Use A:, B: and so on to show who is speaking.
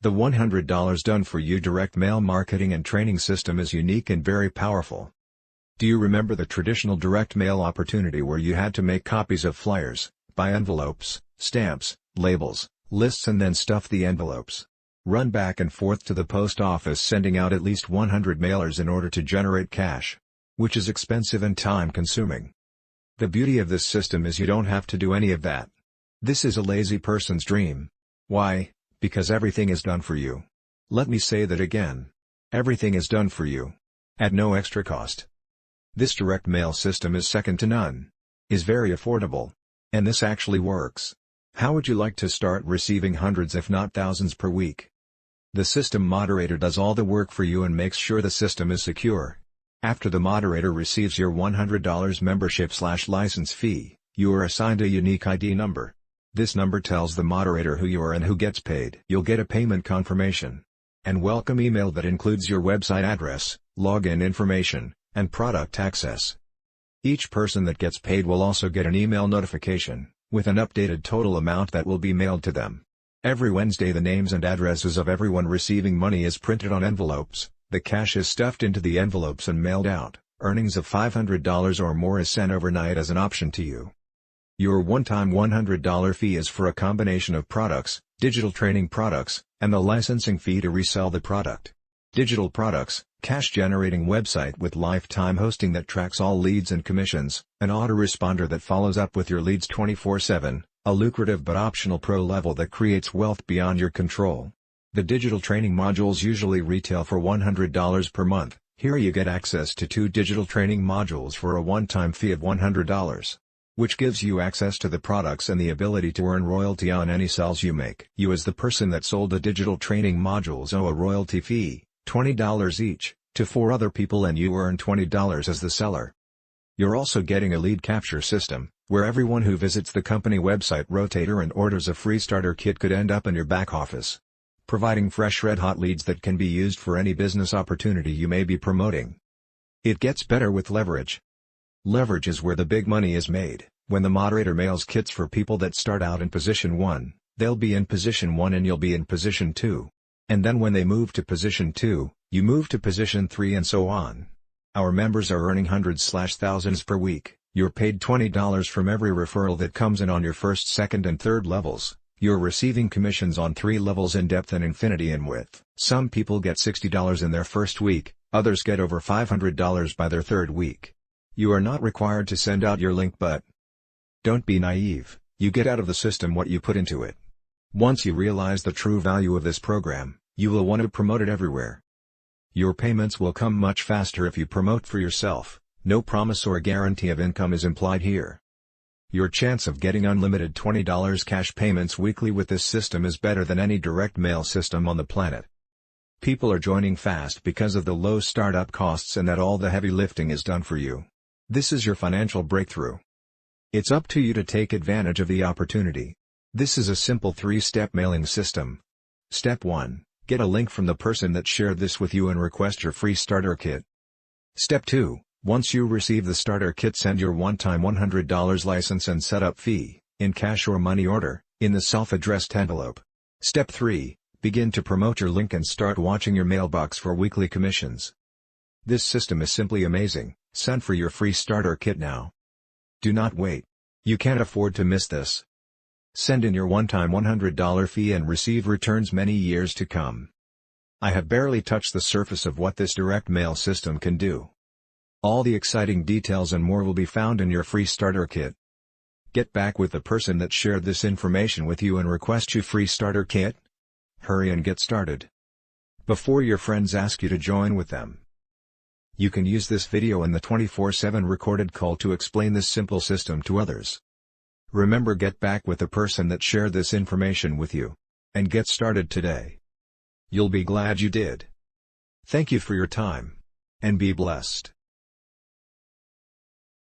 A: The $100 done for you direct mail marketing and training system is unique and very powerful. Do you remember the traditional direct mail opportunity where you had to make copies of flyers, buy envelopes, stamps, labels, lists and then stuff the envelopes? Run back and forth to the post office sending out at least 100 mailers in order to generate cash, which is expensive and time-consuming. The beauty of this system is you don't have to do any of that. This is a lazy person's dream. Why? Because everything is done for you. Let me say that again. Everything is done for you. At no extra cost. This direct mail system is second to none. Is very affordable. And this actually works. How would you like to start receiving hundreds if not thousands per week? The system moderator does all the work for you and makes sure the system is secure. After the moderator receives your $100 membership/license fee, you are assigned a unique ID number. This number tells the moderator who you are and who gets paid. You'll get a payment confirmation and welcome email that includes your website address, login information, and product access. Each person that gets paid will also get an email notification with an updated total amount that will be mailed to them. Every Wednesday the names and addresses of everyone receiving money is printed on envelopes, the cash is stuffed into the envelopes and mailed out. Earnings of $500 or more is sent overnight as an option to you. Your one-time $100 fee is for a combination of products, digital training products, and the licensing fee to resell the product. Digital products, cash-generating website with lifetime hosting that tracks all leads and commissions, an autoresponder that follows up with your leads 24/7, a lucrative but optional pro level that creates wealth beyond your control. The digital training modules usually retail for $100 per month. Here you get access to 2 digital training modules for a one-time fee of $100. Which gives you access to the products and the ability to earn royalty on any sales you make. You as the person that sold the digital training modules owe a royalty fee, $20 each, to 4 other people and you earn $20 as the seller. You're also getting a lead capture system, where everyone who visits the company website Rotator and orders a free starter kit could end up in your back office, providing fresh red-hot leads that can be used for any business opportunity you may be promoting. It gets better with leverage. Leverage is where the big money is made. When the moderator mails kits for people that start out in position 1, they'll be in position 1 and you'll be in position 2. And then when they move to position 2, you move to position 3 and so on. Our members are earning hundreds/thousands per week. You're paid $20 from every referral that comes in on your first, second and third levels. You're receiving commissions on 3 levels in depth and infinity in width. Some people get $60 in their first week, others get over $500 by their third week. You are not required to send out your link, but don't be naive, you get out of the system what you put into it. Once you realize the true value of this program, you will want to promote it everywhere. Your payments will come much faster if you promote for yourself. No promise or guarantee of income is implied here. Your chance of getting unlimited $20 cash payments weekly with this system is better than any direct mail system on the planet. People are joining fast because of the low startup costs and that all the heavy lifting is done for you. This is your financial breakthrough. It's up to you to take advantage of the opportunity. This is a simple 3-step mailing system. Step 1. Get a link from the person that shared this with you and request your free starter kit. Step 2. Once you receive the starter kit, send your one-time $100 license and setup fee, in cash or money order, in the self-addressed envelope. Step 3. Begin to promote your link and start watching your mailbox for weekly commissions. This system is simply amazing. Send for your free starter kit now. Do not wait. You can't afford to miss this. Send in your one-time $100 fee and receive returns many years to come. I have barely touched the surface of what this direct mail system can do. All the exciting details and more will be found in your free starter kit. Get back with the person that shared this information with you and request your free starter kit. Hurry and get started before your friends ask you to join with them. You can use this video and the 24/7 recorded call to explain this simple system to others. Remember, get back with the person that shared this information with you. And get started today. You'll be glad you did. Thank you for your time. And be blessed.